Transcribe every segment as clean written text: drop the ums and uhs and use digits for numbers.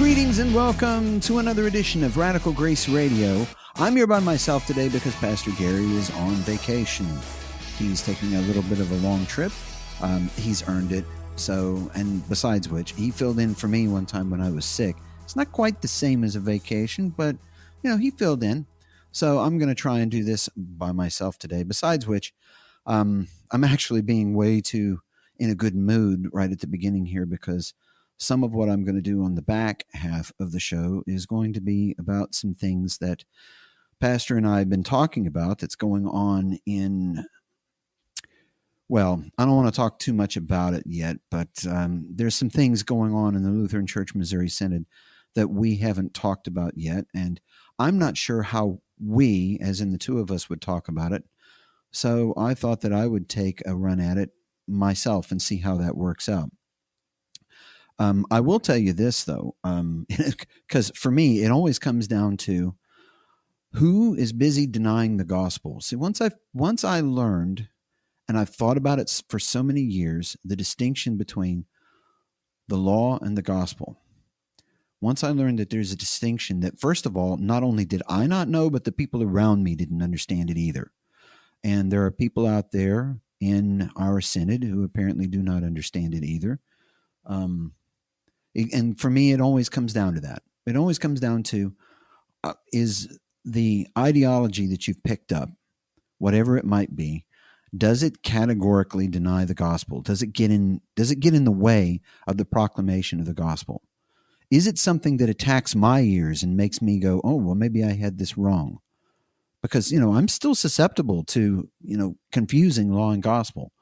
Greetings and welcome to another edition of Radical Grace Radio. I'm here by myself today because Pastor Gary is on vacation. He's taking a little bit of a long trip. He's earned it. So, and besides which, he filled in for me one time when I was sick. It's not quite the same as a vacation, but, you know, he filled in. So I'm going to try and do this by myself today. Besides which, I'm actually being way too in a good mood right at the beginning here because some of what I'm going to do on the back half of the show is going to be about some things that Pastor and I have been talking about that's going on in, well, I don't want to talk too much about it yet, but there's some things going on in the Lutheran Church Missouri Synod that we haven't talked about yet, and I'm not sure how we, as in the two of us, would talk about it. So I thought that I would take a run at it myself and see how that works out. I will tell you this, though, because for me, it always comes down to who is busy denying the gospel. See, once I learned, and I've thought about it for so many years, the distinction between the law and the gospel. Once I learned that there's a distinction that, first of all, not only did I not know, but the people around me didn't understand it either. And there are people out there in our synod who apparently do not understand it either. And for me, it always comes down to that. It always comes down to, is the ideology that you've picked up, whatever it might be, does it categorically deny the gospel? Does it get in the way of the proclamation of the gospel? Is it something that attacks my ears and makes me go, oh, well, maybe I had this wrong? Because, I'm still susceptible to, confusing law and gospel,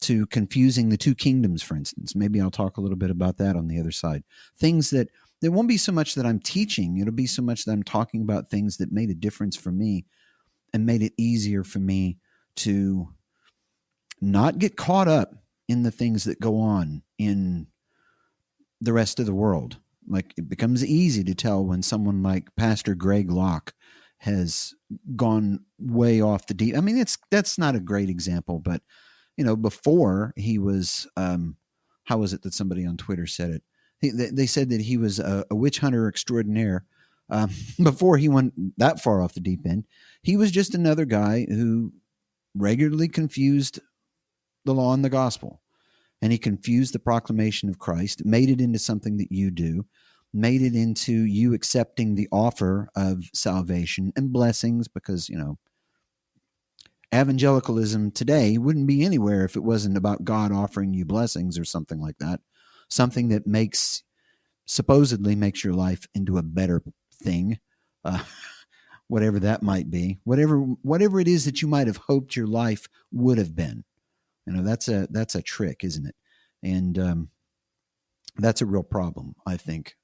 to confusing the two kingdoms, for instance. Maybe I'll talk a little bit about that on the other side. Things that it won't be so much that I'm teaching. It'll be so much that I'm talking about things that made a difference for me and made it easier for me to not get caught up in the things that go on in the rest of the world. Like, it becomes easy to tell when someone like Pastor Greg Locke has gone way off the deep. I mean, that's not a great example, but before he was, how was it that somebody on Twitter said it? They said that he was a witch hunter extraordinaire. Before he went that far off the deep end, he was just another guy who regularly confused the law and the gospel. And he confused the proclamation of Christ, made it into something that you do, made it into you accepting the offer of salvation and blessings because, evangelicalism today wouldn't be anywhere if it wasn't about God offering you blessings or something like that. Something that supposedly makes your life into a better thing, whatever that might be, whatever it is that you might have hoped your life would have been. That's a trick, isn't it? And that's a real problem, I think.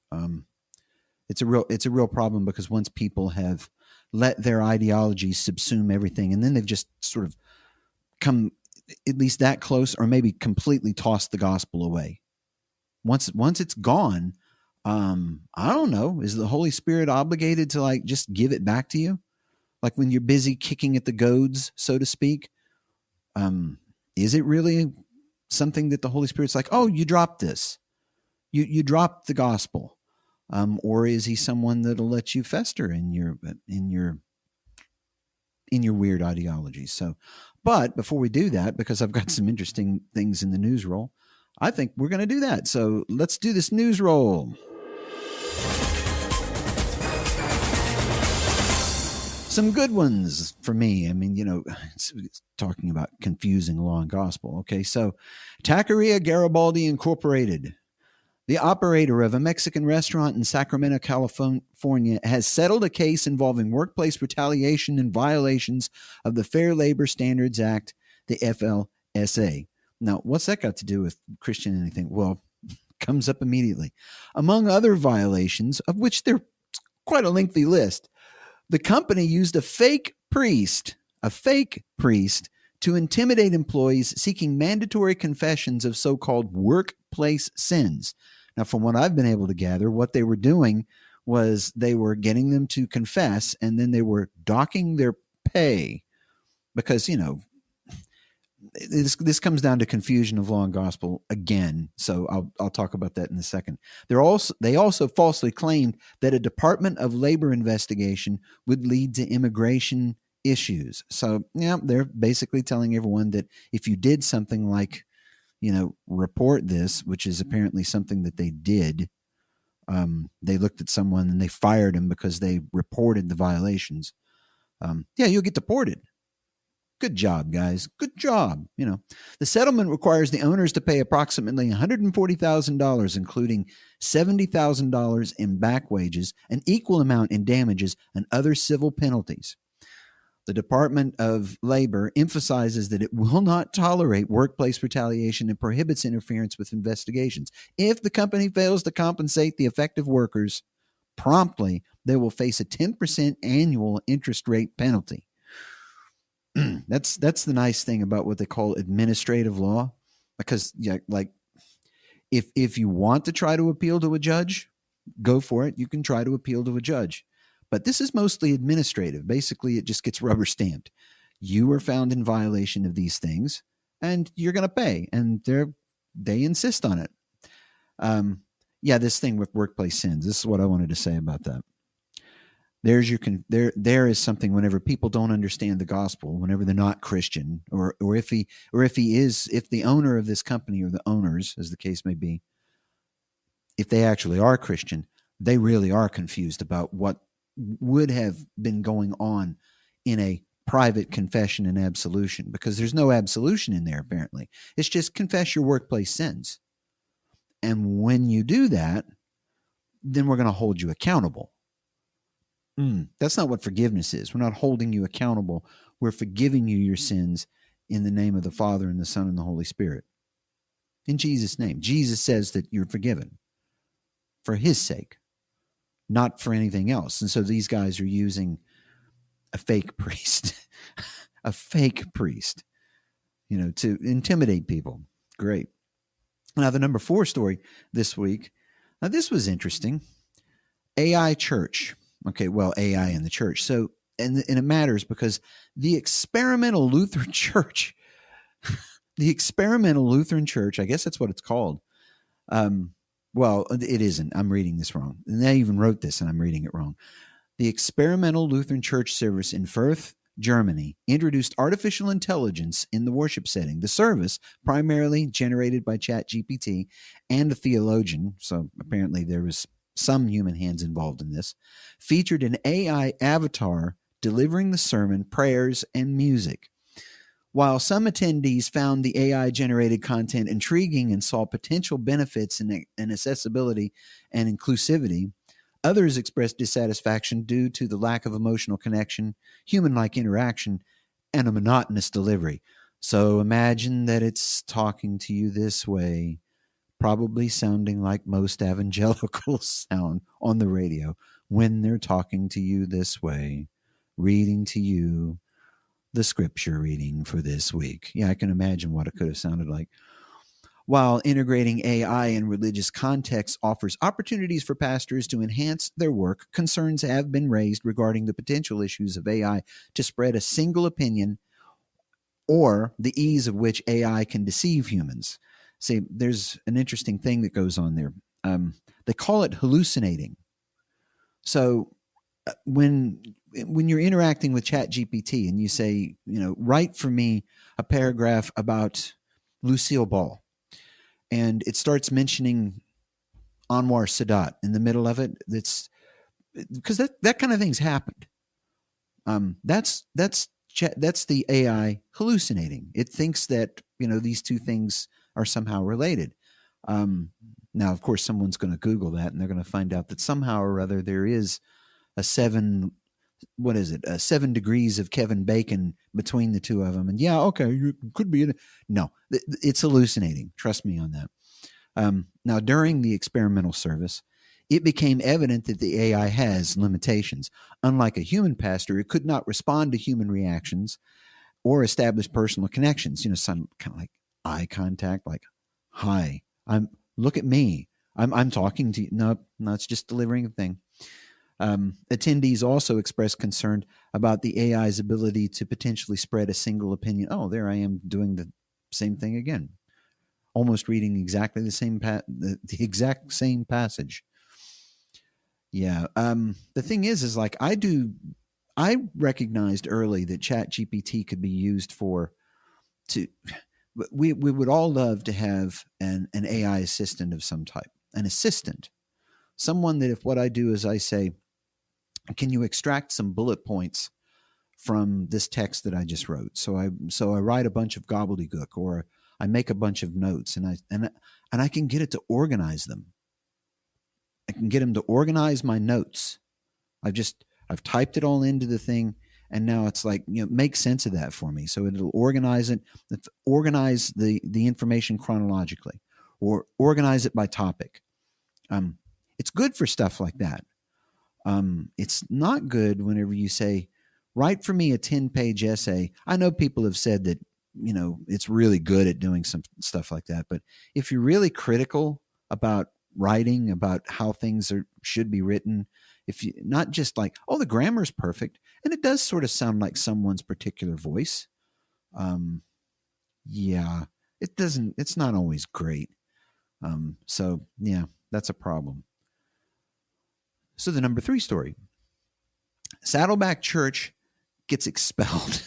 It's a real problem because once people have let their ideologies subsume everything, and then they've just sort of come at least that close, or maybe completely tossed the gospel away. Once it's gone, I don't know, is the Holy Spirit obligated to just give it back to you? Like when you're busy kicking at the goads, so to speak, is it really something that the Holy Spirit's like, oh, you dropped this, you dropped the gospel? Or is he someone that'll let you fester in your weird ideologies? So, but before we do that, because I've got some interesting things in the news roll, I think we're going to do that. So let's do this news roll. Some good ones for me. I mean, it's talking about confusing law and gospel. Okay, so Taqueria Garibaldi Incorporated, the operator of a Mexican restaurant in Sacramento, California, has settled a case involving workplace retaliation and violations of the Fair Labor Standards Act, the FLSA. Now, what's that got to do with Christian anything? Well, comes up immediately. Among other violations, of which there's quite a lengthy list, the company used a fake priest to intimidate employees seeking mandatory confessions of so-called workplace sins. Now, from what I've been able to gather, what they were doing was they were getting them to confess, and then they were docking their pay because, this comes down to confusion of law and gospel again. So I'll talk about that in a second. They also falsely claimed that a Department of Labor investigation would lead to immigration issues. So yeah, they're basically telling everyone that if you did something like, report this, which is apparently something that they did. They looked at someone and they fired him because they reported the violations. You'll get deported. Good job, guys. Good job. The settlement requires the owners to pay approximately $140,000, including $70,000 in back wages, an equal amount in damages, and other civil penalties. The Department of Labor emphasizes that it will not tolerate workplace retaliation and prohibits interference with investigations. If the company fails to compensate the affected workers promptly, they will face a 10% annual interest rate penalty. That's the nice thing about what they call administrative law, because if you want to try to appeal to a judge, go for it. You can try to appeal to a judge. But this is mostly administrative. Basically, it just gets rubber stamped. You were found in violation of these things, and you're going to pay. And they insist on it. This thing with workplace sins. This is what I wanted to say about that. There is something whenever people don't understand the gospel, whenever they're not Christian, or if the owner of this company, or the owners, as the case may be, if they actually are Christian, they really are confused about what would have been going on in a private confession and absolution, because there's no absolution in there, apparently. It's just confess your workplace sins. And when you do that, then we're going to hold you accountable. That's not what forgiveness is. We're not holding you accountable. We're forgiving you your sins in the name of the Father and the Son and the Holy Spirit. In Jesus' name. Jesus says that you're forgiven for his sake, not for anything else. And so these guys are using a fake priest, to intimidate people. Great. Now, the number 4 story this week. Now, this was interesting. AI church. Okay, well, AI in the church. So, and it matters because the Experimental Lutheran Church, I guess that's what it's called. Well, it isn't. I'm reading this wrong. And they even wrote this, and I'm reading it wrong. The Experimental Lutheran Church service in Fürth, Germany, introduced artificial intelligence in the worship setting. The service, primarily generated by ChatGPT and a theologian, so apparently there was some human hands involved in this, featured an AI avatar delivering the sermon, prayers, and music. While some attendees found the AI-generated content intriguing and saw potential benefits in accessibility and inclusivity, others expressed dissatisfaction due to the lack of emotional connection, human-like interaction, and a monotonous delivery. So imagine that it's talking to you this way, probably sounding like most evangelicals sound on the radio when they're talking to you this way, reading to you the scripture reading for this week. Yeah, I can imagine what it could have sounded like. While integrating AI in religious contexts offers opportunities for pastors to enhance their work, concerns have been raised regarding the potential issues of AI to spread a single opinion or the ease of which AI can deceive humans. See, there's an interesting thing that goes on there. They call it hallucinating. So when you're interacting with ChatGPT and you say, write for me a paragraph about Lucille Ball, and it starts mentioning Anwar Sadat in the middle of it, that's because that kind of thing's happened. That's the AI hallucinating. It thinks that these two things are somehow related. Now, of course, someone's going to Google that, and they're going to find out that somehow or other there is a 7 degrees of Kevin Bacon between the two of them. And yeah, okay, you could be. No, it's hallucinating. Trust me on that. Now, during the experimental service, it became evident that the AI has limitations. Unlike a human pastor, it could not respond to human reactions or establish personal connections. Some kind of like eye contact, like, hi, look at me. I'm talking to you. No, it's just delivering a thing. Attendees also expressed concern about the AI's ability to potentially spread a single opinion. Oh, there I am doing the same thing again, almost reading exactly the same the exact same passage. Yeah. The thing is like I recognized early that ChatGPT could be used we would all love to have an AI assistant of some type, an assistant, someone that if what I do is I say, can you extract some bullet points from this text that I just wrote? So I write a bunch of gobbledygook, or I make a bunch of notes, and I can get it to organize them. I can get him to organize my notes. I've typed it all into the thing, and now it's like, make sense of that for me. So it'll organize it, organize the information chronologically, or organize it by topic. It's good for stuff like that. It's not good whenever you say, write for me a 10-page essay. I know people have said that, it's really good at doing some stuff like that. But if you're really critical about writing, about how things should be written, if you not just like, oh, the grammar's perfect, and it does sort of sound like someone's particular voice. Yeah, it's not always great. So yeah, that's a problem. So the number 3 story, Saddleback Church gets expelled.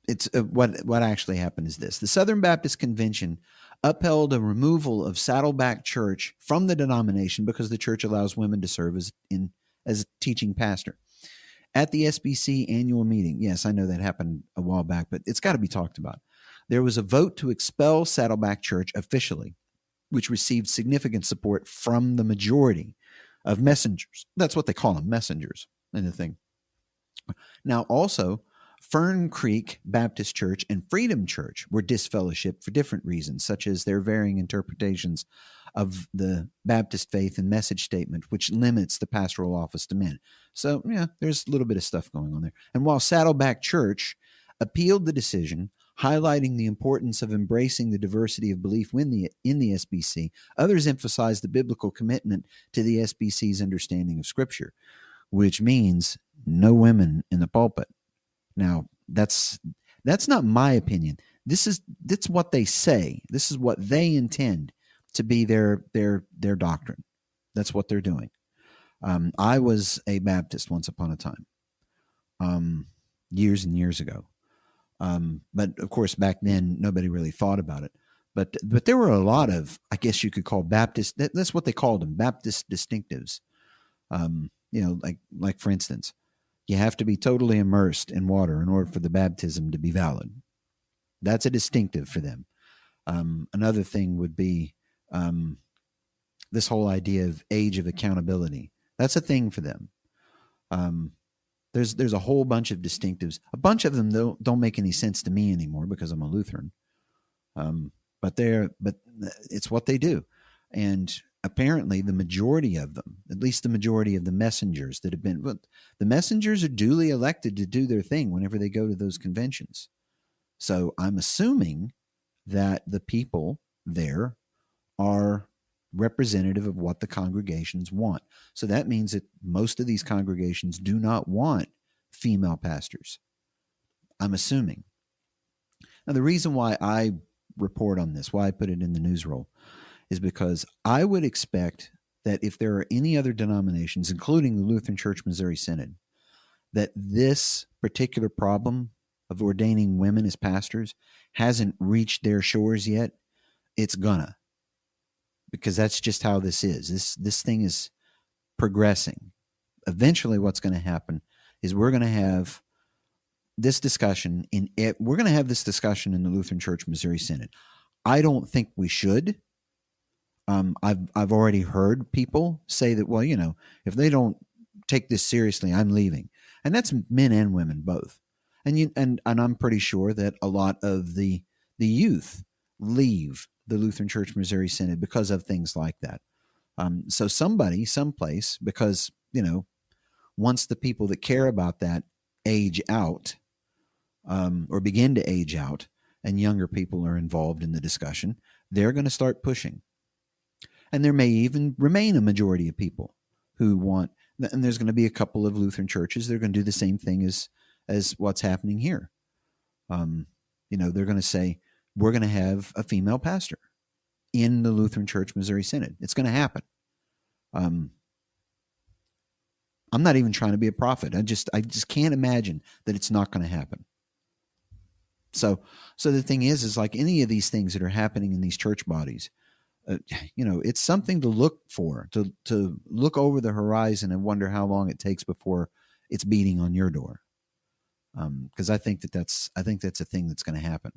It's what actually happened is this: the Southern Baptist Convention upheld a removal of Saddleback Church from the denomination because the church allows women to serve as a teaching pastor. At the SBC annual meeting, yes, I know that happened a while back, but it's got to be talked about. There was a vote to expel Saddleback Church officially, which received significant support from the majority of messengers. That's what they call them, messengers in the thing. Now, also, Fern Creek Baptist Church and Freedom Church were disfellowshipped for different reasons, such as their varying interpretations of the Baptist faith and message statement, which limits the pastoral office to men. So, yeah, there's a little bit of stuff going on there. And while Saddleback Church appealed the decision, highlighting the importance of embracing the diversity of belief in the SBC, others emphasized the biblical commitment to the SBC's understanding of Scripture, which means no women in the pulpit. Now, that's not my opinion. That's what they say. This is what they intend to be their doctrine. That's what they're doing. I was a Baptist once upon a time, years and years ago. But of course, back then nobody really thought about it. But there were a lot of, I guess you could call Baptist. That's what they called them, Baptist distinctives. Like for instance, you have to be totally immersed in water in order for the baptism to be valid. That's a distinctive for them. Another thing would be this whole idea of age of accountability. That's a thing for them. There's a whole bunch of distinctives. A bunch of them don't make any sense to me anymore because I'm a Lutheran. But it's what they do. And apparently the majority of them, at least the majority of the messengers that have been, the messengers are duly elected to do their thing whenever they go to those conventions. So I'm assuming that the people there are representative of what the congregations want. So that means that most of these congregations do not want female pastors. I'm assuming. Now, the reason why I report on this, why I put it in the news roll, is because I would expect that if there are any other denominations, including the Lutheran Church Missouri Synod, that this particular problem of ordaining women as pastors hasn't reached their shores yet. It's gonna, because that's just how this is. This thing is progressing. Eventually what's going to happen is we're going to have this discussion in the Lutheran Church Missouri Synod. I don't think we should. I've already heard people say that, well, if they don't take this seriously, I'm leaving. And that's men and women both. And I'm pretty sure that a lot of the youth leave the Lutheran Church Missouri Synod because of things like that. So somebody, someplace, because, once the people that care about that age out, or begin to age out, and younger people are involved in the discussion, they're going to start pushing. And there may even remain a majority of people who want, And there's going to be a couple of Lutheran churches. They're going to do the same thing as what's happening here. They're going to say, we're going to have a female pastor in the Lutheran Church Missouri Synod. It's going to happen. I'm not even trying to be a prophet. I just can't imagine that it's not going to happen. So the thing is like any of these things that are happening in these church bodies, it's something to look for, to look over the horizon and wonder how long it takes before it's beating on your door. Because I think that's a thing that's going to happen.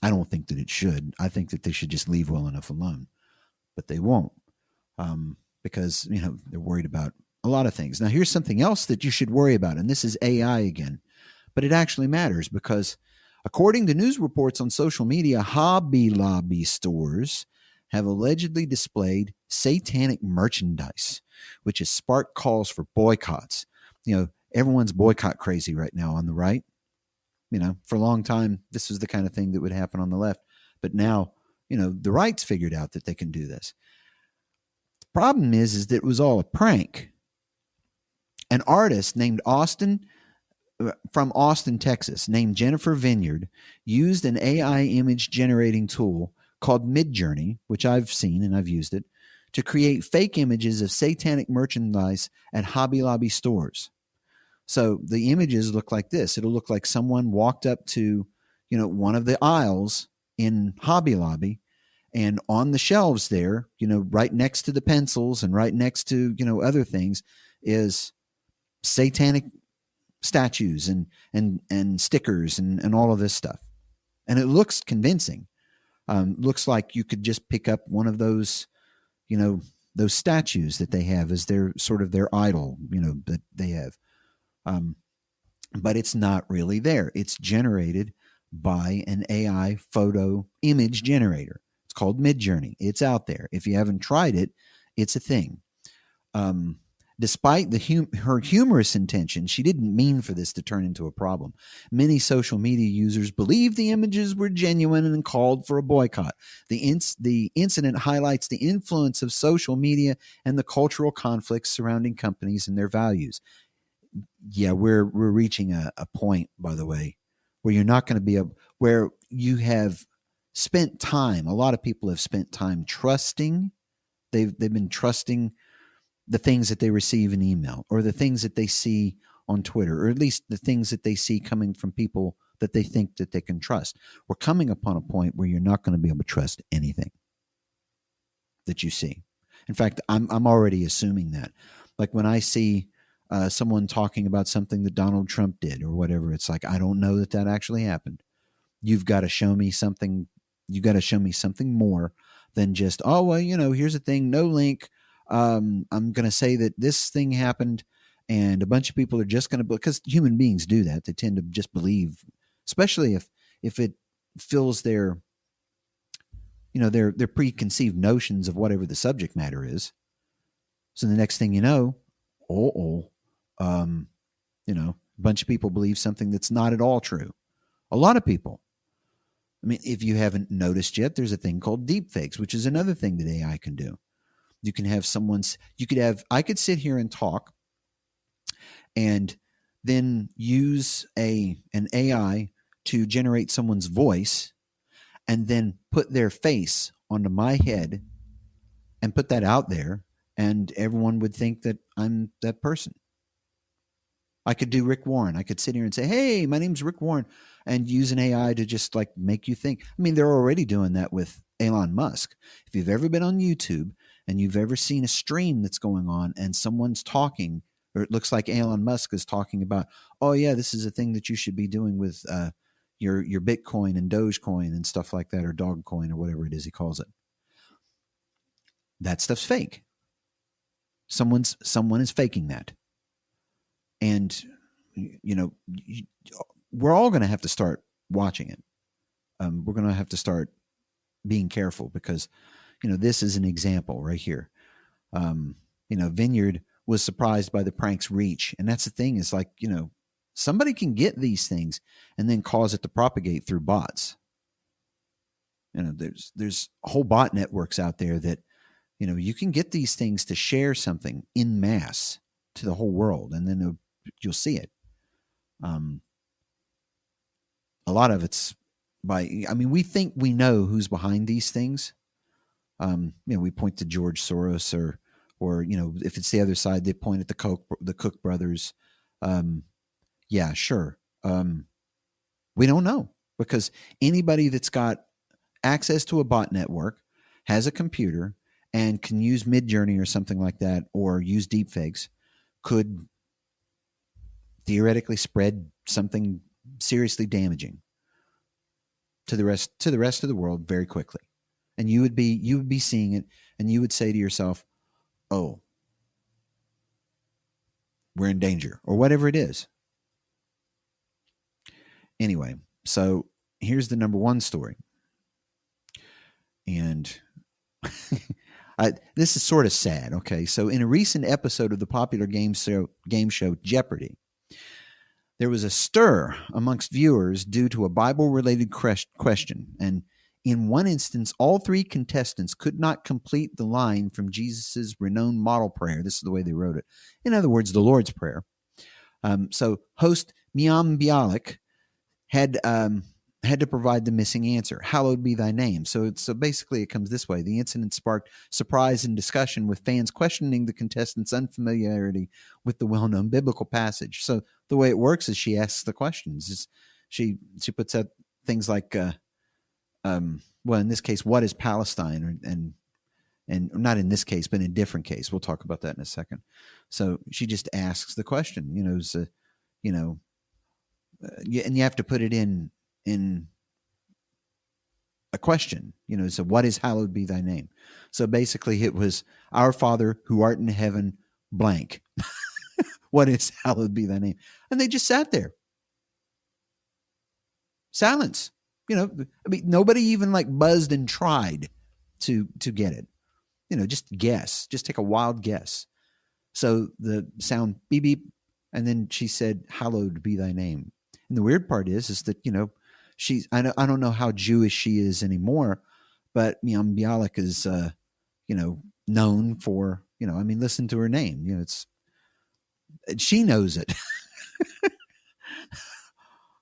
I don't think that it should. I think that they should just leave well enough alone, but they won't, because they're worried about a lot of things. Now, here's something else that you should worry about, and this is AI again, but it actually matters because, according to news reports on social media, Hobby Lobby stores have allegedly displayed satanic merchandise, which has sparked calls for boycotts. Everyone's boycott crazy right now on the right. For a long time, this was the kind of thing that would happen on the left. But now, the right's figured out that they can do this. The problem is that it was all a prank. An artist named from Austin, Texas, named Jennifer Vineyard, used an AI image generating tool called Midjourney, which I've seen and I've used it, to create fake images of satanic merchandise at Hobby Lobby stores. So the images look like this. It'll look like someone walked up to, one of the aisles in Hobby Lobby, and on the shelves there, right next to the pencils and right next to, other things, is satanic statues and stickers and all of this stuff. And it looks convincing. Looks like you could just pick up one of those, those statues that they have as their sort of their idol, that they have. But it's not really there. It's generated by an AI photo image generator. It's called Midjourney. It's out there. If you haven't tried it, it's a thing. Despite her humorous intention, she didn't mean for this to turn into a problem. Many social media users believed the images were genuine and called for a boycott. The incident highlights the influence of social media and the cultural conflicts surrounding companies and their values. Yeah, we're reaching a point, by the way, where you're not going to be where you have spent time. A lot of people have spent time trusting. They've been trusting the things that they receive in email or the things that they see on Twitter, or at least the things that they see coming from people that they think that they can trust. We're coming upon a point where you're not going to be able to trust anything that you see. In fact, I'm already assuming that. Like when I see someone talking about something that Donald Trump did or whatever, it's like, I don't know that actually happened. You've got to show me something. You got to show me something more than just, oh, well, here's the thing, no link. I'm going to say that this thing happened and a bunch of people are just going to, because human beings do that. They tend to just believe, especially if it fills their, their preconceived notions of whatever the subject matter is. So the next thing you know, a bunch of people believe something that's not at all true. A lot of people. I mean, if you haven't noticed yet, there's a thing called deepfakes, which is another thing that AI can do. You can have I could sit here and talk and then use an AI to generate someone's voice and then put their face onto my head and put that out there, and everyone would think that I'm that person. I could do Rick Warren. I could sit here and say, hey, my name's Rick Warren, and use an AI to just like make you think. I mean, they're already doing that with Elon Musk. If you've ever been on YouTube and you've ever seen a stream that's going on and someone's talking, or it looks like Elon Musk is talking about, oh yeah, this is a thing that you should be doing with your Bitcoin and Dogecoin and stuff like that, or Dogcoin or whatever it is he calls it. That stuff's fake. Someone is faking that. And, we're all going to have to start watching it. We're going to have to start being careful because, this is an example right here. Vineyard was surprised by the prank's reach. And that's the thing is like, somebody can get these things and then cause it to propagate through bots. There's whole bot networks out there that You can get these things to share something in mass to the whole world, and then you'll see it. A lot of it's we think we know who's behind these things. We point to George Soros, or if it's the other side, they point at the Koch brothers. Yeah, sure. We don't know, because anybody that's got access to a bot network, has a computer, and can use Midjourney or something like that, or use deepfakes, could theoretically spread something seriously damaging to the rest of the world very quickly. And you would be seeing it, and you would say to yourself, "Oh, we're in danger," or whatever it is. Anyway, so here's the number one story. And this is sort of sad. Okay, so in a recent episode of the popular game show Jeopardy, there was a stir amongst viewers due to a Bible-related question. And in one instance, all three contestants could not complete the line from Jesus' renowned model prayer. This is the way they wrote it. In other words, the Lord's Prayer. So host Miam Bialik had to provide the missing answer. Hallowed be thy name. So basically it comes this way. The incident sparked surprise and discussion, with fans questioning the contestants' unfamiliarity with the well-known biblical passage. So the way it works is she asks the questions. She puts out things like, well, in this case, what is Palestine? And not in this case, but in a different case. We'll talk about that in a second. So she just asks the question, and you have to put it in a question, so what is hallowed be thy name? So basically it was, our Father who art in heaven, blank. What is hallowed be thy name? And they just sat there. Silence. Nobody even buzzed and tried to get it. Just guess. Just take a wild guess. So the sound beep beep, and then she said, hallowed be thy name. And the weird part is that, I don't know how Jewish she is anymore, but Miam Bialik is, known for, listen to her name. She knows it.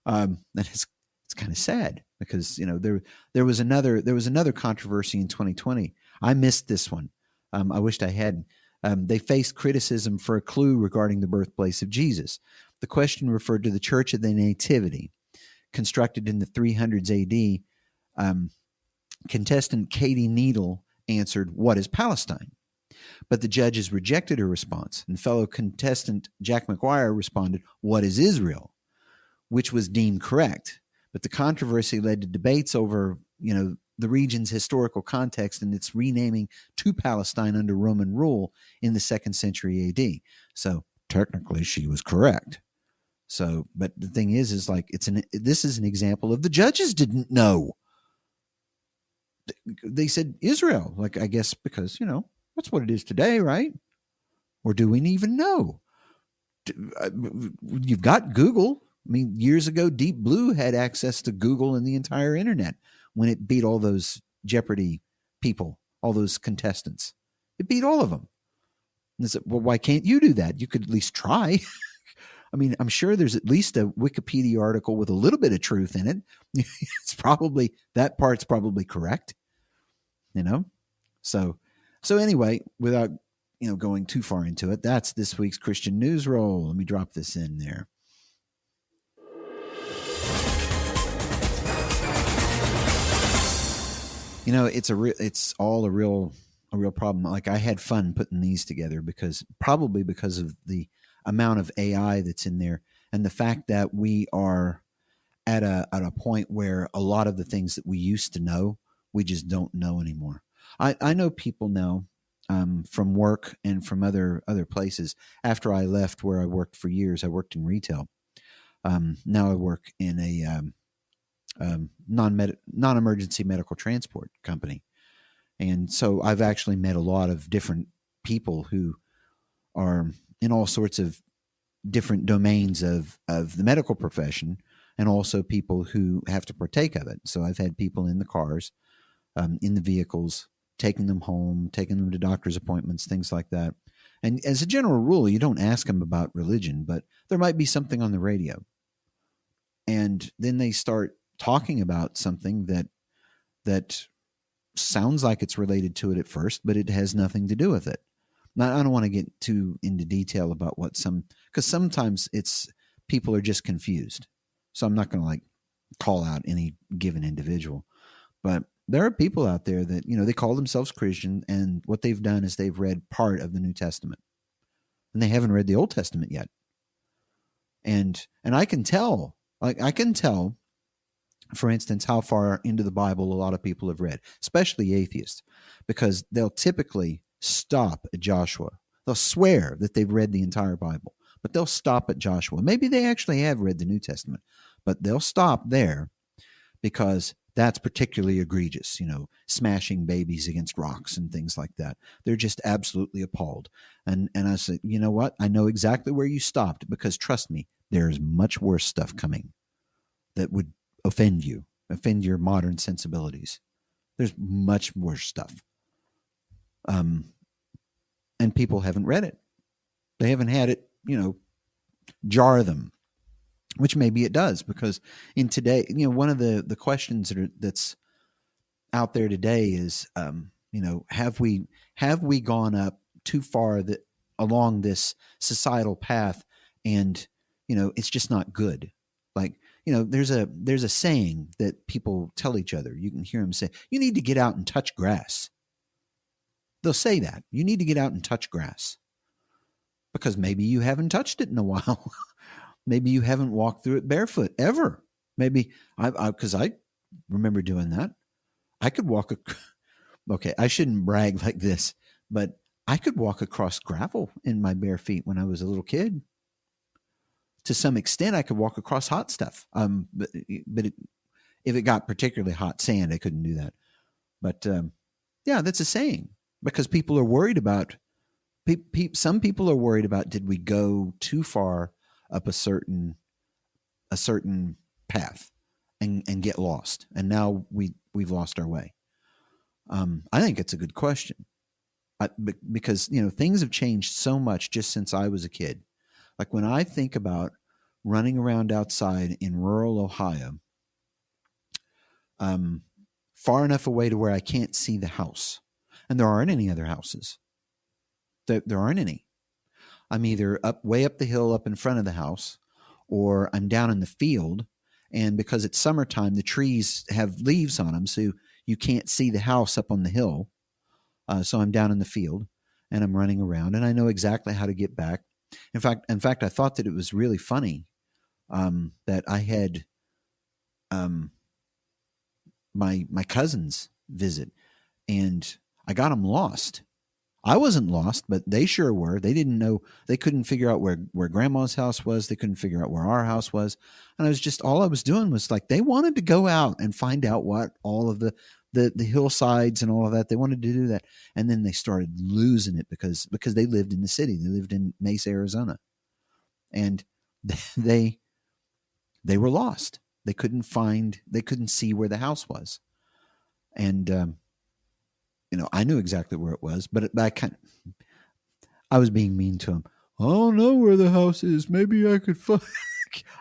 And it's kind of sad, because, there was another controversy in 2020. I missed this one. I wished I hadn't. They faced criticism for a clue regarding the birthplace of Jesus. The question referred to the Church of the Nativity, constructed in the 300s AD. Contestant Katie Needle answered, what is Palestine? But the judges rejected her response, and fellow contestant Jack McGuire responded, what is Israel? Which was deemed correct. But the controversy led to debates over, the region's historical context and its renaming to Palestine under Roman rule in the 2nd century AD. So technically she was correct. So, but the thing is this is an example of the judges didn't know. They said Israel, I guess because, that's what it is today, right? Or do we even know? You've got Google. Years ago, Deep Blue had access to Google and the entire internet when it beat all those Jeopardy people, all those contestants. It beat all of them. And they said, well, why can't you do that? You could at least try. I'm sure there's at least a Wikipedia article with a little bit of truth in it. That part's probably correct, So anyway, without, going too far into it, that's this week's Christian News Roll. Let me drop this in there. It's all a real problem. I had fun putting these together because of the amount of AI that's in there, and the fact that we are at a point where a lot of the things that we used to know, we just don't know anymore. I know people now from work and from other places. After I left where I worked for years, I worked in retail. Now I work in a non-emergency medical transport company. And so I've actually met a lot of different people who are in all sorts of different domains of the medical profession, and also people who have to partake of it. So I've had people in the cars, in the vehicles, taking them home, taking them to doctor's appointments, things like that. And as a general rule, you don't ask them about religion, but there might be something on the radio. And then they start talking about something that sounds like it's related to it at first, but it has nothing to do with it. Now, I don't want to get too into detail about what because sometimes it's people are just confused. So I'm not going to like call out any given individual, but there are people out there that, they call themselves Christian, and what they've done is they've read part of the New Testament and they haven't read the Old Testament yet. And I can tell, for instance, how far into the Bible a lot of people have read, especially atheists, because they'll typically stop at Joshua. They'll swear that they've read the entire Bible, but they'll stop at Joshua. Maybe they actually have read the New Testament, but they'll stop there because that's particularly egregious, smashing babies against rocks and things like that. They're just absolutely appalled. And I said, you know what? I know exactly where you stopped, because trust me, there's much worse stuff coming that would offend your modern sensibilities. There's much worse stuff. And people haven't read it. They haven't had it, jar them, which maybe it does, because in today, one of the questions that's out there today is, have we gone up too far along this societal path, and, it's just not good. Like, there's a saying that people tell each other. You can hear them say, you need to get out and touch grass. They'll say that. You need to get out and touch grass. Because maybe you haven't touched it in a while. Maybe you haven't walked through it barefoot ever. Maybe because I remember doing that. I could walk. Okay, I shouldn't brag like this, but I could walk across gravel in my bare feet when I was a little kid. To some extent, I could walk across hot stuff. But if it got particularly hot sand, I couldn't do that. But yeah, that's a saying, because people are worried about. Some people are worried about, did we go too far up a certain path and get lost, and now we've lost our way. I think it's a good question, because things have changed so much just since I was a kid. Like when I think about running around outside in rural Ohio, far enough away to where I can't see the house, and there aren't any other houses. There aren't any. I'm either way up the hill up in front of the house, or I'm down in the field. And because it's summertime, the trees have leaves on them, so you can't see the house up on the hill. So I'm down in the field and I'm running around, and I know exactly how to get back. In fact, I thought that it was really funny that I had my cousins visit, and I got them lost. I wasn't lost, but they sure were. They didn't know. They couldn't figure out where Grandma's house was. They couldn't figure out where our house was. And all I was doing was like, they wanted to go out and find out what all of the hillsides and all of that. They wanted to do that. And then they started losing it because they lived in the city. They lived in Mesa, Arizona. And they were lost. They couldn't see where the house was. And, I knew exactly where it was, but I was being mean to him. I don't know where the house is. Maybe I could find.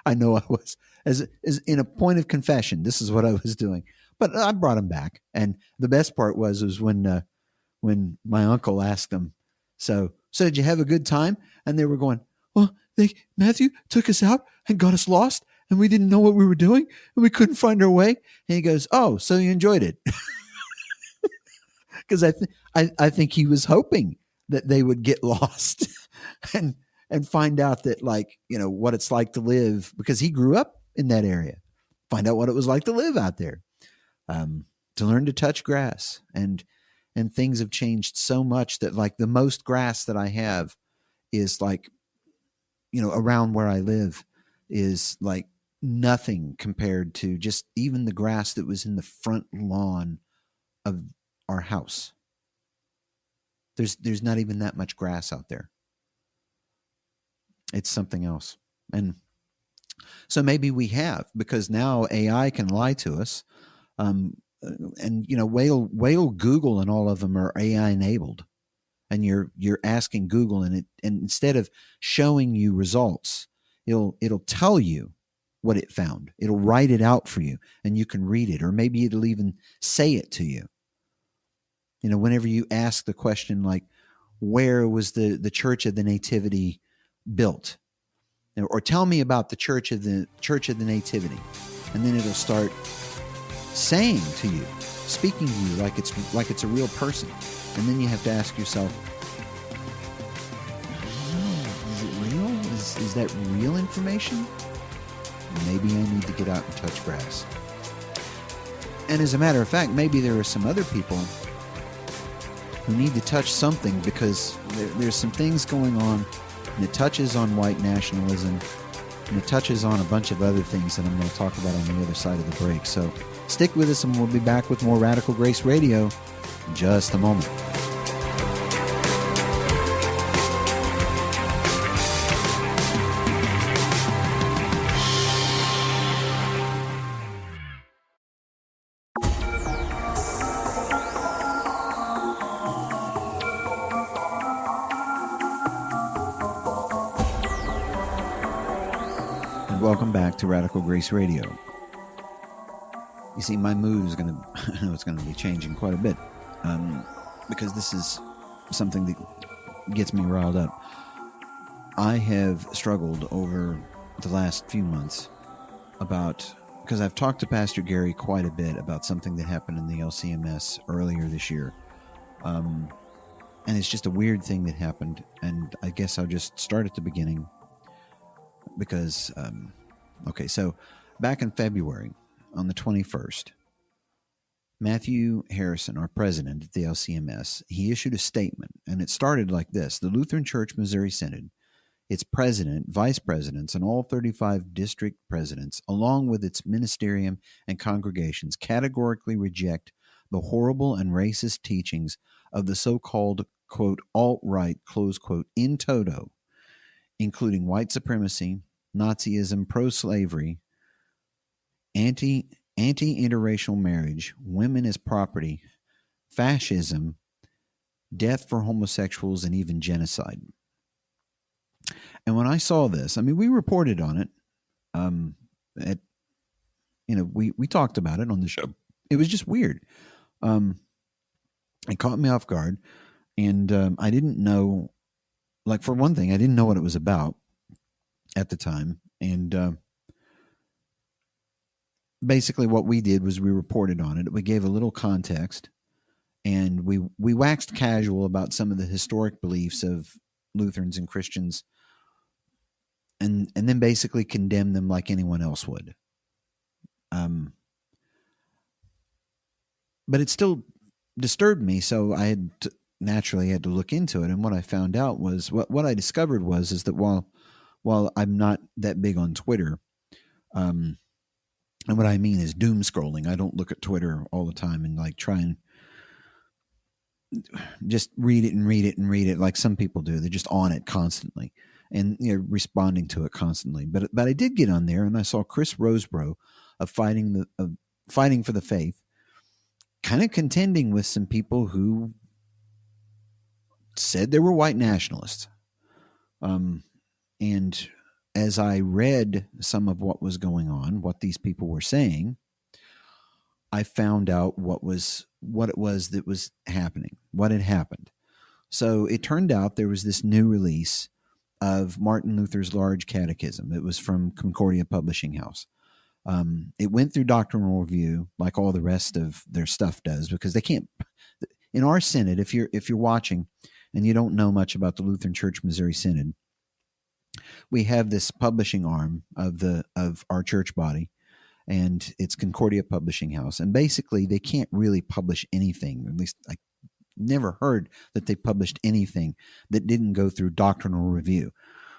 I know I was, as in a point of confession. This is what I was doing, but I brought him back. And the best part was when my uncle asked them, so did you have a good time? And they were going, well, Matthew took us out and got us lost, and we didn't know what we were doing, and we couldn't find our way. And he goes, oh, so you enjoyed it. Because I think he was hoping that they would get lost and find out that, like, what it's like to live, because he grew up in that area. Find out what it was like to live out there, to learn to touch grass, and things have changed so much that, like, the most grass that I have is like, around where I live is like nothing compared to just even the grass that was in the front lawn of our house. There's not even that much grass out there. It's something else. And so maybe we have, because now AI can lie to us. and whale Google and all of them are AI enabled, and you're asking Google, and instead of showing you results, it'll tell you what it found. It'll write it out for you, and you can read it, or maybe it'll even say it to you. Whenever you ask the question like, where was the Church of the Nativity built? Or tell me about the Church of the Nativity. And then it'll start saying to you, speaking to you like it's a real person. And then you have to ask yourself, is it real? Is that real information? Maybe I need to get out and touch grass. And as a matter of fact, maybe there are some other people who need to touch something, because there's some things going on, and it touches on white nationalism, and it touches on a bunch of other things that I'm going to talk about on the other side of the break. So stick with us, and we'll be back with more Radical Grace Radio in just a moment. Welcome back to Radical Grace Radio. You see, my mood is going to be changing quite a bit, because this is something that gets me riled up. I have struggled over the last few months because I've talked to Pastor Gary quite a bit about something that happened in the LCMS earlier this year. And it's just a weird thing that happened, and I guess I'll just start at the beginning. Because, so back in February, on the 21st, Matthew Harrison, our president at the LCMS, he issued a statement, and it started like this: the Lutheran Church Missouri Synod, its president, vice presidents, and all 35 district presidents, along with its ministerium and congregations, categorically reject the horrible and racist teachings of the so-called, quote, alt-right, close quote, in toto, including white supremacy, Nazism, pro-slavery, anti-interracial marriage, women as property, fascism, death for homosexuals, and even genocide. And when I saw this, we reported on it. We talked about it on the show. It was just weird. It caught me off guard, and I didn't know. Like, for one thing, I didn't know what it was about at the time. And basically what we did was we reported on it. We gave a little context, and we waxed casual about some of the historic beliefs of Lutherans and Christians, and then basically condemned them like anyone else would. But it still disturbed me, so I naturally had to look into it. And what I found out was, what I discovered is that while I'm not that big on Twitter, and what I mean is doom scrolling. I don't look at Twitter all the time and like try and just read it like some people do. They're just on it constantly and responding to it constantly. But I did get on there, and I saw Chris Rosebrough of Fighting for the Faith kind of contending with some people who said they were white nationalists. And as I read some of what was going on, what these people were saying, I found out what it was that was happening, what had happened. So it turned out there was this new release of Martin Luther's Large Catechism. It was from Concordia Publishing House. It went through doctrinal review like all the rest of their stuff does, because they can't. In our synod, if you're watching and you don't know much about the Lutheran Church Missouri Synod, we have this publishing arm of our church body, and it's Concordia Publishing House. And basically, they can't really publish anything. At least I never heard that they published anything that didn't go through doctrinal review,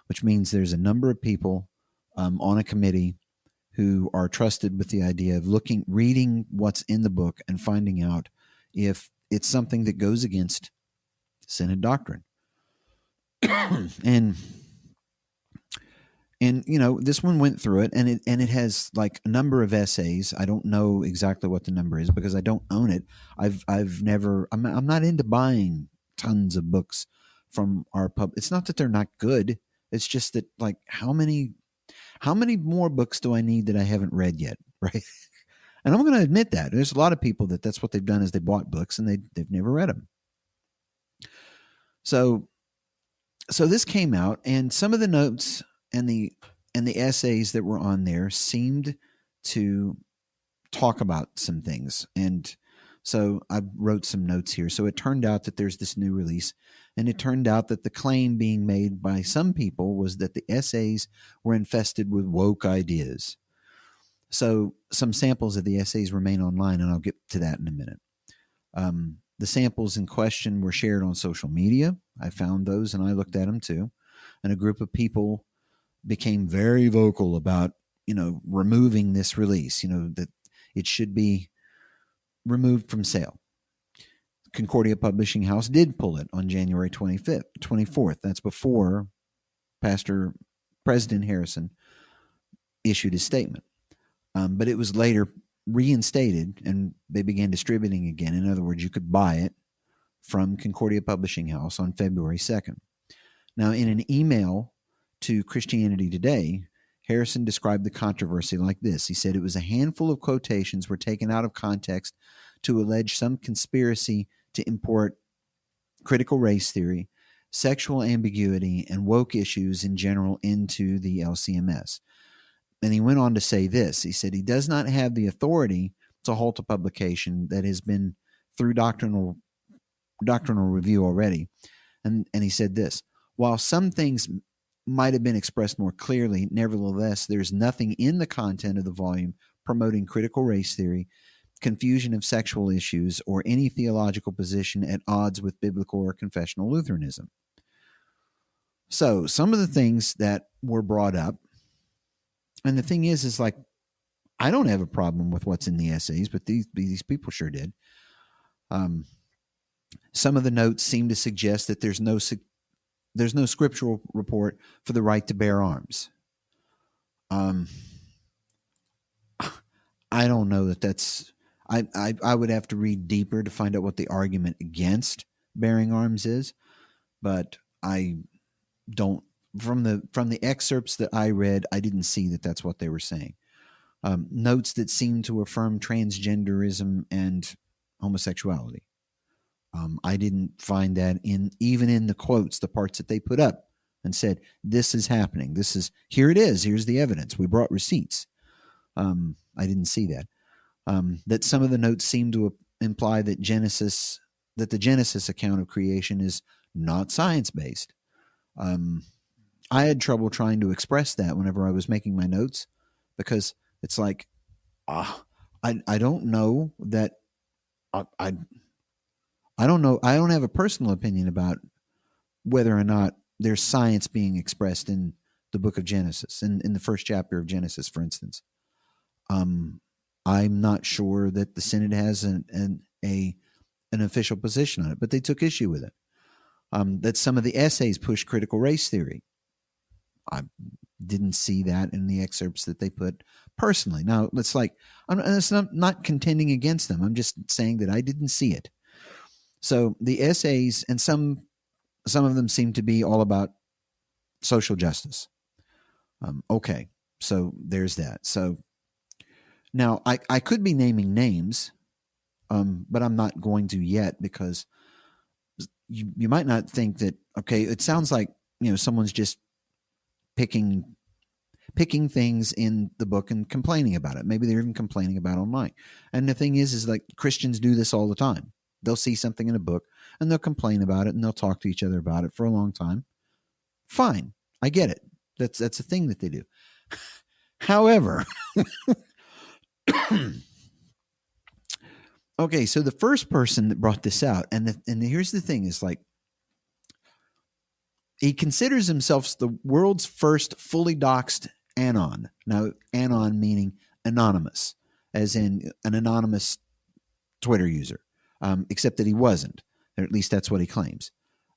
which means there's a number of people on a committee who are trusted with the idea of reading what's in the book and finding out if it's something that goes against Synod doctrine. And And this one went through it, and it has like a number of essays. I don't know exactly what the number is because I don't own it. I've never. I'm not into buying tons of books from our pub. It's not that they're not good. It's just that, like, how many more books do I need that I haven't read yet, right? And I'm going to admit that there's a lot of people that's what they've done is they bought books and they've never read them. So this came out, and some of the notes and the essays that were on there seemed to talk about some things. And so I wrote some notes here. So it turned out that there's this new release, and it turned out that the claim being made by some people was that the essays were infested with woke ideas. So some samples of the essays remain online, and I'll get to that in a minute. The samples in question were shared on social media. I found those and I looked at them too. And a group of people became very vocal about, removing this release, that it should be removed from sale. Concordia Publishing House did pull it on January 24th. That's before President Harrison issued his statement. But it was later reinstated, and they began distributing again. In other words, you could buy it from Concordia Publishing House on February 2nd. Now, in an email to Christianity Today, Harrison described the controversy like this. He said it was a handful of quotations were taken out of context to allege some conspiracy to import critical race theory, sexual ambiguity, and woke issues in general into the LCMS. And he went on to say this. He said he does not have the authority to halt a publication that has been through doctrinal review already. And he said this: while some things might have been expressed more clearly, nevertheless, there's nothing in the content of the volume promoting critical race theory, confusion of sexual issues, or any theological position at odds with biblical or confessional Lutheranism. So some of the things that were brought up, and the thing is like, I don't have a problem with what's in the essays, but these people sure did. Some of the notes seem to suggest that there's no scriptural report for the right to bear arms. I don't know that that's. I would have to read deeper to find out what the argument against bearing arms is, but I don't. From the excerpts that I read, I didn't see that that's what they were saying. Notes that seem to affirm transgenderism and homosexuality. I didn't find that even in the quotes, the parts that they put up and said, this is happening. Here it is. Here's the evidence. We brought receipts. I didn't see that. That some of the notes seem to imply that the Genesis account of creation is not science-based. I had trouble trying to express that whenever I was making my notes, because it's like, I don't know that I don't know. I don't have a personal opinion about whether or not there's science being expressed in the book of Genesis, in the first chapter of Genesis, for instance. I'm not sure that the Synod has an official position on it, but they took issue with it. That some of the essays push critical race theory. I didn't see that in the excerpts that they put personally. Now, I'm not contending against them. I'm just saying that I didn't see it. So the essays, and some of them seem to be all about social justice. Okay, so there's that. So now I could be naming names, but I'm not going to yet, because you might not think that, okay, it sounds like, someone's just picking things in the book and complaining about it. Maybe they're even complaining about it online. And the thing is like, Christians do this all the time. They'll see something in a book and they'll complain about it and they'll talk to each other about it for a long time. Fine. I get it. That's a thing that they do. However, okay, so the first person that brought this out, and here's the thing, is like, he considers himself the world's first fully doxed anon. Now, anon meaning anonymous, as in an anonymous Twitter user, except that he wasn't, or at least that's what he claims.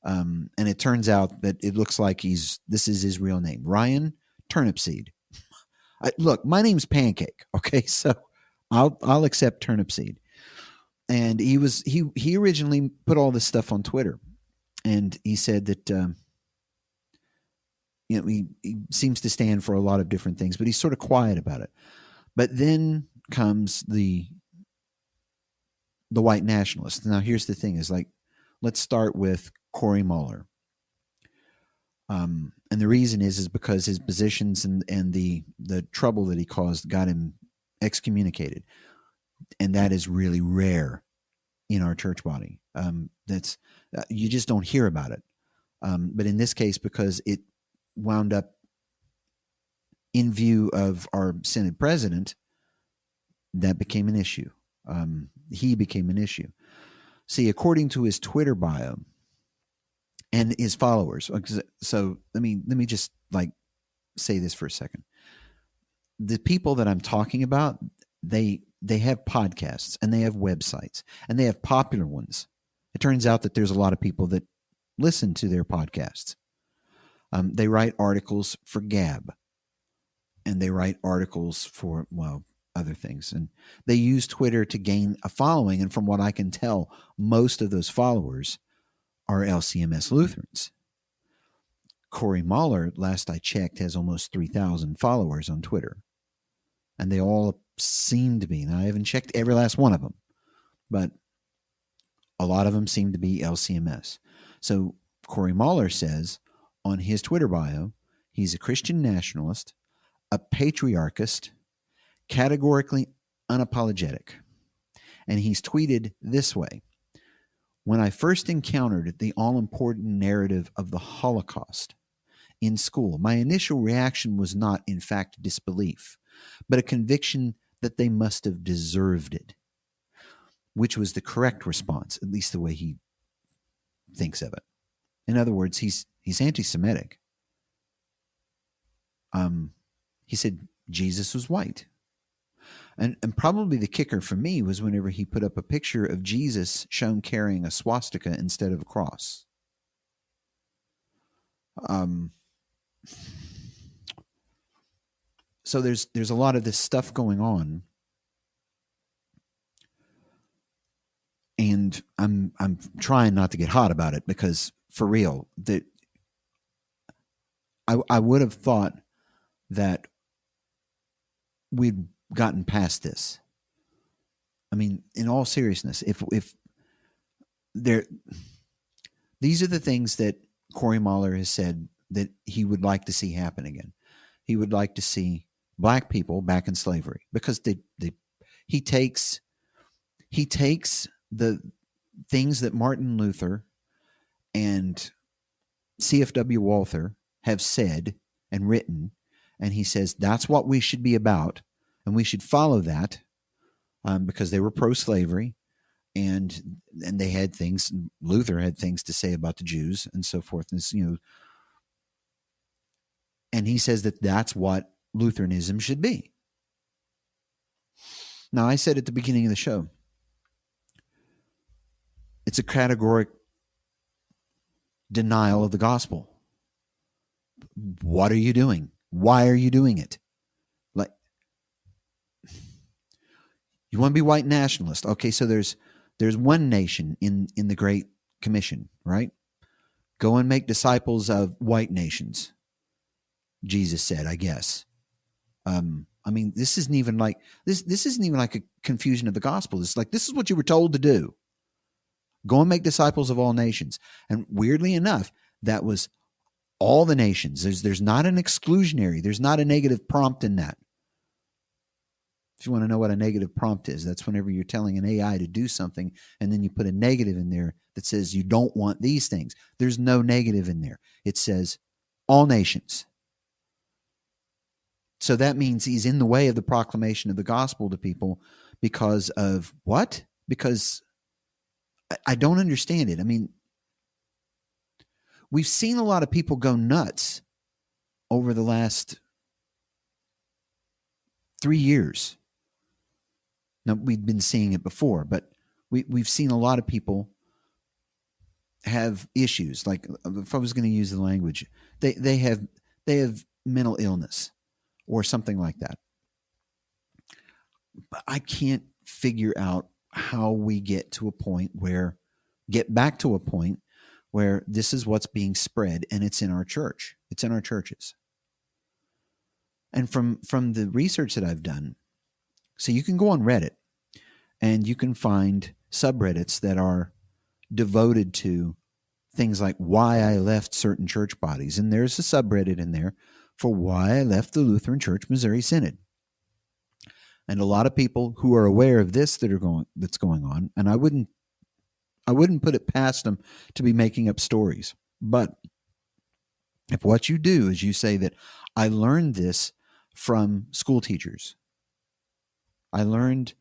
And it turns out that it looks like this is his real name, Ryan turnip seed. Look, my name's Pancake. Okay, so I'll accept turnip seed. And he originally put all this stuff on Twitter, and he said that he seems to stand for a lot of different things, but he's sort of quiet about it. But then comes the white nationalists. Now, here's the thing: is like, let's start with Cory Muller. And the reason is because his positions and the trouble that he caused got him excommunicated, and that is really rare in our church body. That's you just don't hear about it. But in this case, because it wound up in view of our Synod president, that became an issue. He became an issue. See, according to his Twitter bio and his followers, so let me just like say this for a second. The people that I'm talking about, they have podcasts and they have websites and they have popular ones. It turns out that there's a lot of people that listen to their podcasts. They write articles for Gab, and they write articles for, well, other things. And they use Twitter to gain a following. And from what I can tell, most of those followers are LCMS Lutherans. Cory Muller, last I checked, has almost 3,000 followers on Twitter. And they all seem to be, and I haven't checked every last one of them, but a lot of them seem to be LCMS. So Cory Muller says on his Twitter bio, he's a Christian nationalist, a patriarchist, categorically unapologetic. And he's tweeted this way: when I first encountered the all-important narrative of the Holocaust in school, my initial reaction was not, in fact, disbelief, but a conviction that they must have deserved it, which was the correct response, at least the way he thinks of it. In other words, he's anti-Semitic. He said Jesus was white. And probably the kicker for me was whenever he put up a picture of Jesus shown carrying a swastika instead of a cross. So there's a lot of this stuff going on, and I'm trying not to get hot about it, because for real, that I would have thought that we'd gotten past this. I mean, in all seriousness, if these are the things that Cory Muller has said that he would like to see happen again. He would like to see black people back in slavery, because he takes the things that Martin Luther and C.F.W. Walther have said and written, and he says that's what we should be about, and we should follow that, because they were pro-slavery, and they had things. Luther had things to say about the Jews and so forth, and and he says that that's what Lutheranism should be. Now, I said at the beginning of the show, it's a categoric denial of the gospel. What are you doing? Why are you doing it? Like, you want to be white nationalist. Okay, so there's one nation in the Great Commission, right? Go and make disciples of white nations, Jesus said, I guess. I mean, this isn't even like a confusion of the gospel. It's like, this is what you were told to do. Go and make disciples of all nations. And weirdly enough, that was all the nations. There's not an exclusionary. There's not a negative prompt in that. If you want to know what a negative prompt is, that's whenever you're telling an AI to do something and then you put a negative in there that says you don't want these things. There's no negative in there. It says all nations. So that means he's in the way of the proclamation of the gospel to people because of what? Because I don't understand it. I mean, we've seen a lot of people go nuts over the last 3 years. Now, we've been seeing it before, but we've seen a lot of people have issues. Like, if I was going to use the language, they have mental illness or something like that. But I can't figure out how we get back to a point where this is what's being spread, and it's in our church. It's in our churches. And from the research that I've done, so you can go on Reddit and you can find subreddits that are devoted to things like why I left certain church bodies. And there's a subreddit in there for why I left the Lutheran Church Missouri Synod. And a lot of people who are aware of this that's going on, and I wouldn't put it past them to be making up stories. But if what you do is you say that I learned this from school teachers, I learned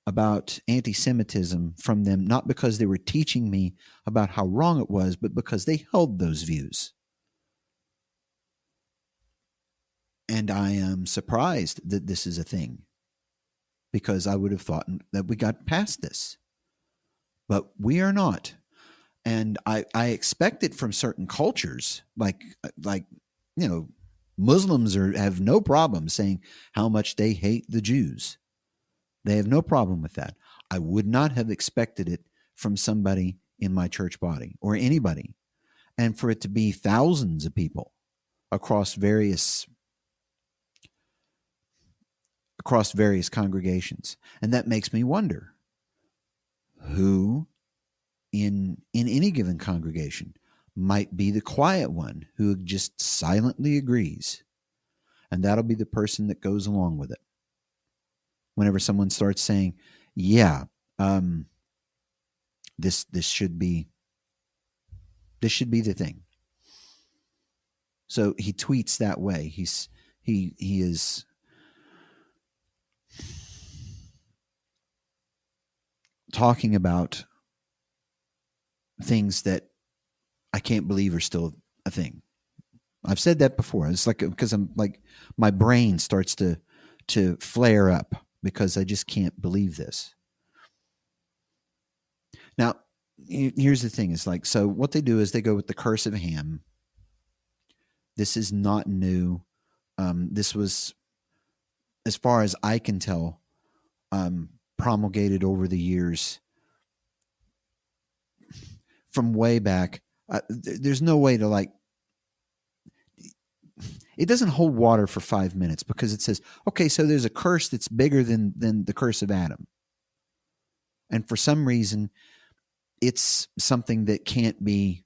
about anti-Semitism from them, not because they were teaching me about how wrong it was, but because they held those views. And I am surprised that this is a thing, because I would have thought that we got past this. But we are not. And I expect it from certain cultures, like Muslims have no problem saying how much they hate the Jews. They have no problem with that. I would not have expected it from somebody in my church body or anybody. And for it to be thousands of people across various congregations. And that makes me wonder who in any given congregation might be the quiet one who just silently agrees. And that'll be the person that goes along with it. Whenever someone starts saying, yeah, this should be the thing. So he tweets that way. He is talking about things that I can't believe are still a thing. I've said that before. It's like, because I'm like, my brain starts to flare up because I just can't believe this. Now, here's the thing. It's like, so what they do is they go with the curse of Ham. This is not new. This was, as far as I can tell, promulgated over the years from way back. There's no way to it doesn't hold water for 5 minutes, because it says, okay, so there's a curse that's bigger than the curse of Adam. And for some reason, it's something that can't be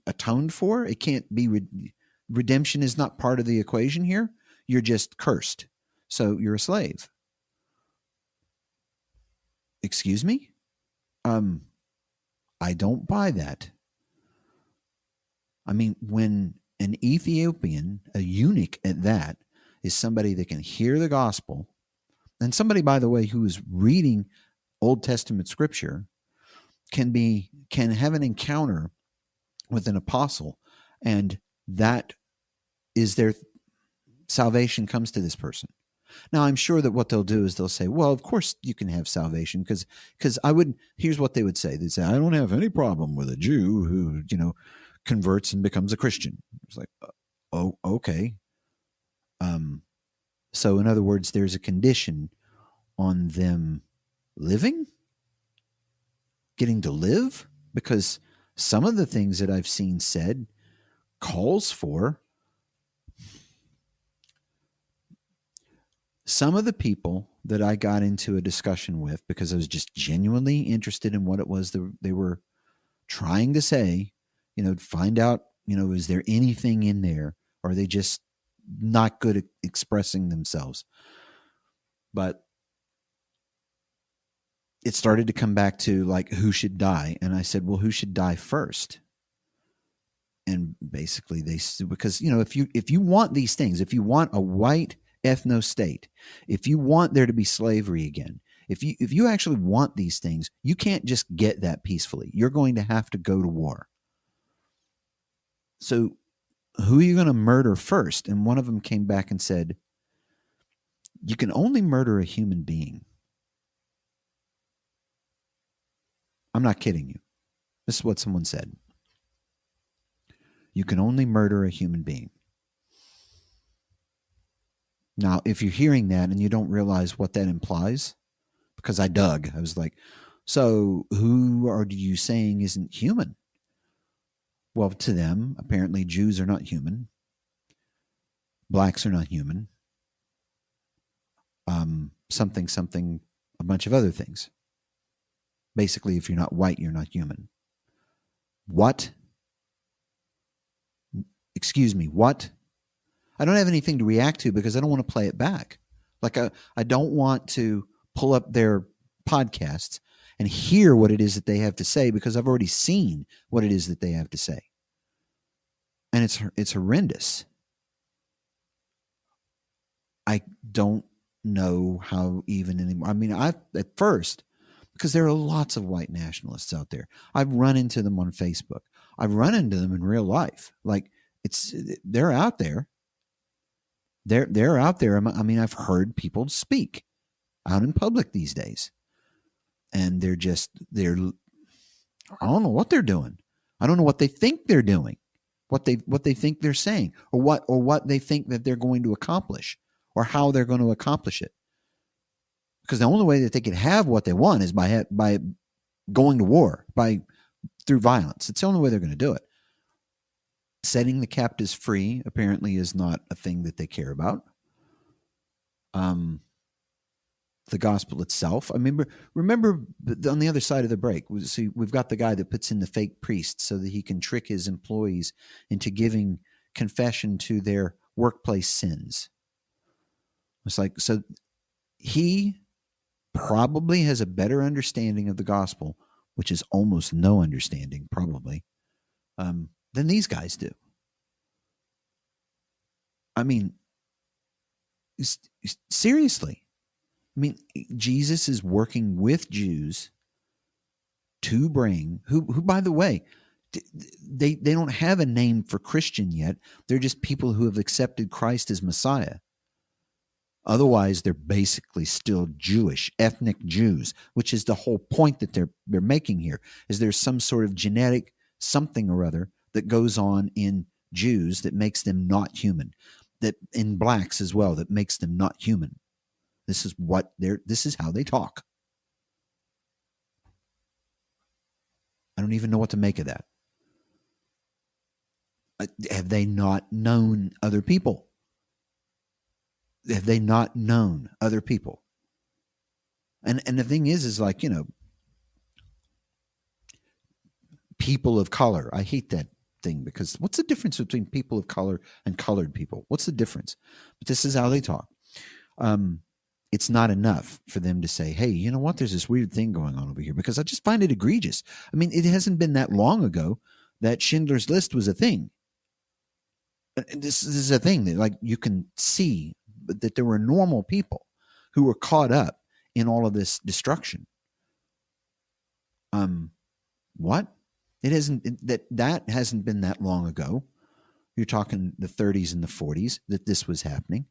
atoned for. It can't be, redemption is not part of the equation here. You're just cursed. So you're a slave. Excuse me? I don't buy that. I mean, when an Ethiopian, a eunuch at that, is somebody that can hear the gospel, and somebody, by the way, who is reading Old Testament scripture, can have an encounter with an apostle, and that is their salvation comes to this person. Now, I'm sure that what they'll do is they'll say, well, of course you can have salvation, because here's what they would say. They'd say, I don't have any problem with a Jew who, converts and becomes a Christian. It's like, oh, okay. So in other words, there's a condition on them getting to live, because some of the things that I've seen said calls for some of the people that I got into a discussion with, because I was just genuinely interested in what it was that they were trying to say, find out, is there anything in there, or are they just not good at expressing themselves? But it started to come back to who should die. And I said, well, who should die first? And basically because, if you want these things, if you want a white ethno state, if you want there to be slavery again, if you actually want these things, you can't just get that peacefully. You're going to have to go to war. So who are you going to murder first? And one of them came back and said, you can only murder a human being. I'm not kidding you. This is what someone said. You can only murder a human being. Now, if you're hearing that and you don't realize what that implies, because I dug, I was like, so who are you saying isn't human? Well, to them, apparently Jews are not human. Blacks are not human. Something, a bunch of other things. Basically, if you're not white, you're not human. What? Excuse me, what? I don't have anything to react to because I don't want to play it back. Like, I don't want to pull up their podcasts and hear what it is that they have to say because I've already seen what it is that they have to say. And it's horrendous. I don't know how even anymore. I mean, at first, because there are lots of white nationalists out there. I've run into them on Facebook. I've run into them in real life. Like, they're out there. They're out there. I mean, I've heard people speak out in public these days, and they're I don't know what they're doing. I don't know what they think they're doing, what they think they're saying, or what they think that they're going to accomplish, or how they're going to accomplish it. Because the only way that they can have what they want is by going to war, through violence. It's the only way they're going to do it. Setting the captives free apparently is not a thing that they care about. The gospel itself. I mean, remember on the other side of the break, see, we've got the guy that puts in the fake priest so that he can trick his employees into giving confession to their workplace sins. It's like, so he probably has a better understanding of the gospel, which is almost no understanding, probably, than these guys do. I mean, seriously. I mean, Jesus is working with Jews to bring, who by the way, they don't have a name for Christian yet. They're just people who have accepted Christ as Messiah. Otherwise, they're basically still Jewish, ethnic Jews, which is the whole point that they're making here, is there's some sort of genetic something or other that goes on in Jews that makes them not human, that in blacks as well, that makes them not human. This is how they talk. I don't even know what to make of that. Have they not known other people? Have they not known other people? And the thing is like, you know, people of color. I hate that thing because what's the difference between people of color and colored people? What's the difference? But this is how they talk. It's not enough for them to say, hey, you know what? There's this weird thing going on over here, because I just find it egregious. I mean, it hasn't been that long ago that Schindler's List was a thing. And this is a thing that, like, you can see that there were normal people who were caught up in all of this destruction. What? It hasn't, that hasn't been that long ago. You're talking the 30s and the 40s that this was happening.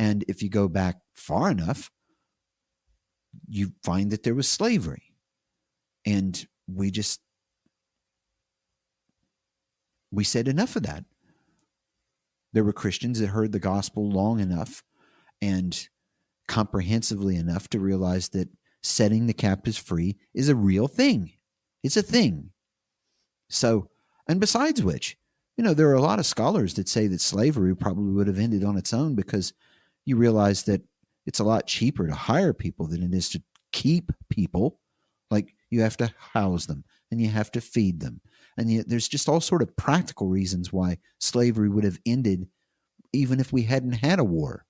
And if you go back far enough, you find that there was slavery. And we said enough of that. There were Christians that heard the gospel long enough and comprehensively enough to realize that setting the captives free is a real thing. It's a thing. So, and besides which, you know, there are a lot of scholars that say that slavery probably would have ended on its own, because you realize that it's a lot cheaper to hire people than it is to keep people. Like, you have to house them and you have to feed them. And there's just all sort of practical reasons why slavery would have ended even if we hadn't had a war.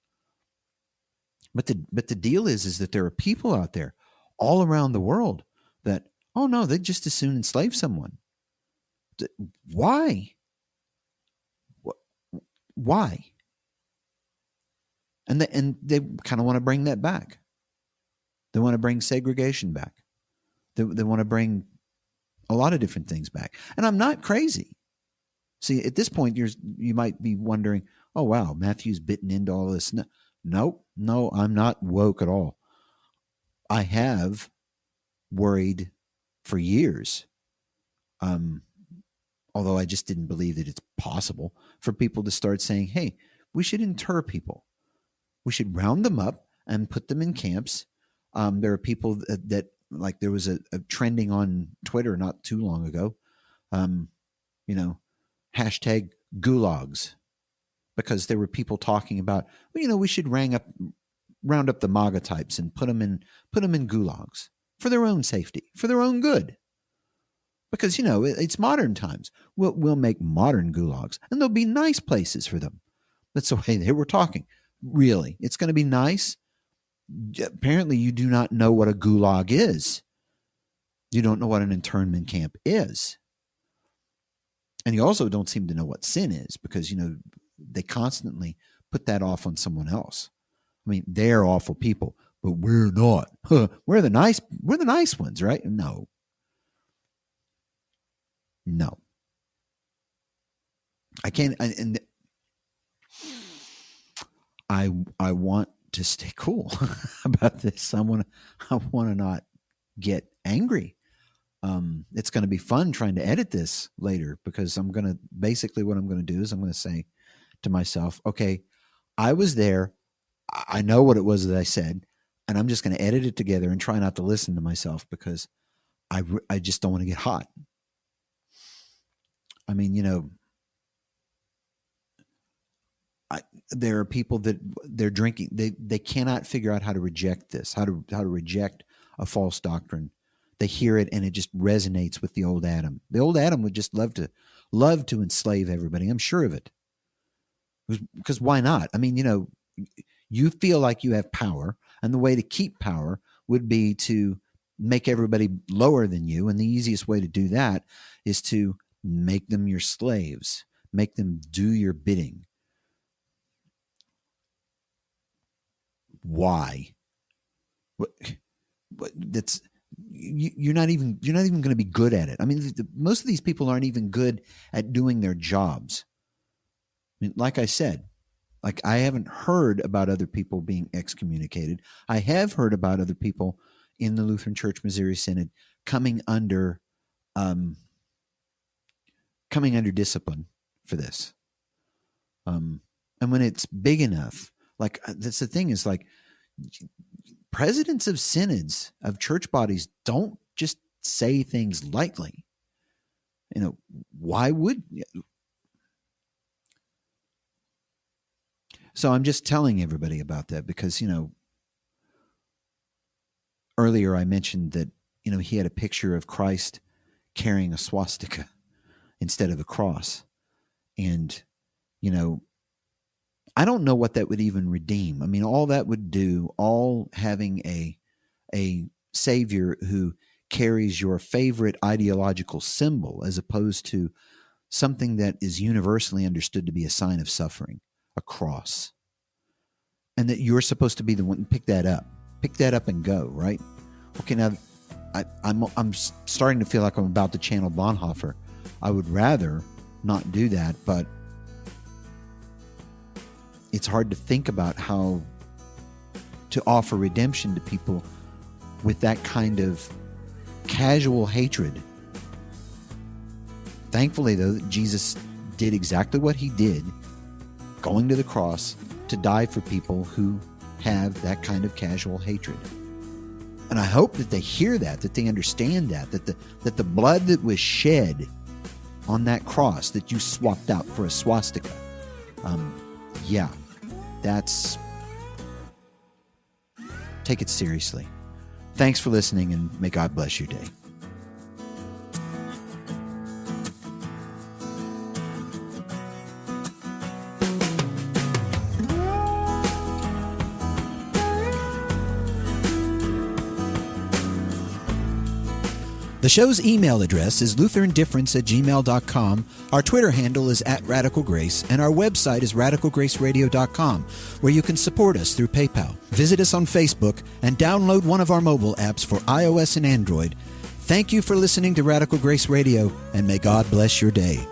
But the deal is that there are people out there all around the world that, oh no, they'd just as soon enslave someone. Why? Why? And they kind of want to bring that back. They want to bring segregation back. They want to bring a lot of different things back. And I'm not crazy. See, at this point, you might be wondering, oh, wow, Matthew's bitten into all this. No, I'm not woke at all. I have worried for years, although I just didn't believe that it's possible for people to start saying, hey, we should inter people. We should round them up and put them in camps. There are people that like there was a trending on Twitter not too long ago, hashtag gulags, because there were people talking about, we should round up the MAGA types and put them in gulags for their own safety, for their own good. Because, it's modern times. We'll make modern gulags, and there'll be nice places for them. That's the way they were talking. Really, it's going to be nice. Apparently, you do not know what a gulag is. You don't know what an internment camp is. And you also don't seem to know what sin is, because, they constantly put that off on someone else. I mean, they're awful people, but we're not. We're the nice ones, right? No. I can't. And I want to stay cool about this. I want to not get angry. It's going to be fun trying to edit this later, because what I'm going to do is I'm going to say to myself, okay, I was there. I know what it was that I said, and I'm just going to edit it together and try not to listen to myself, because I just don't want to get hot. I mean, there are people that they're drinking. They cannot figure out how to reject this, how to reject a false doctrine. They hear it and it just resonates with the old Adam. The old Adam would just love to enslave everybody. I'm sure of it. Because why not? I mean, you feel like you have power, and the way to keep power would be to make everybody lower than you. And the easiest way to do that is to make them your slaves, make them do your bidding. Why? That's you're not even going to be good at it. I mean, most of these people aren't even good at doing their jobs. I mean, like I said, I haven't heard about other people being excommunicated. I have heard about other people in the Lutheran Church Missouri Synod coming under discipline for this. And when it's big enough, that's the thing, is presidents of synods, of church bodies, don't just say things lightly. Why would you? So I'm just telling everybody about that, because, earlier I mentioned that, he had a picture of Christ carrying a swastika instead of a cross. And, I don't know what that would even redeem. I mean, all that would do, all having a savior who carries your favorite ideological symbol, as opposed to something that is universally understood to be a sign of suffering, a cross. And that you're supposed to be the one to pick that up and go, right? Okay, now I'm starting to feel like I'm about to channel Bonhoeffer. I would rather not do that, but it's hard to think about how to offer redemption to people with that kind of casual hatred. Thankfully, though, Jesus did exactly what he did, going to the cross to die for people who have that kind of casual hatred. And I hope that they hear that they understand that the blood that was shed on that cross that you swapped out for a swastika, take it seriously. Thanks for listening, and may God bless your day. The show's email address is lutherandifference@gmail.com. Our Twitter handle is @RadicalGrace, and our website is radicalgraceradio.com, where you can support us through PayPal. Visit us on Facebook and download one of our mobile apps for iOS and Android. Thank you for listening to Radical Grace Radio, and may God bless your day.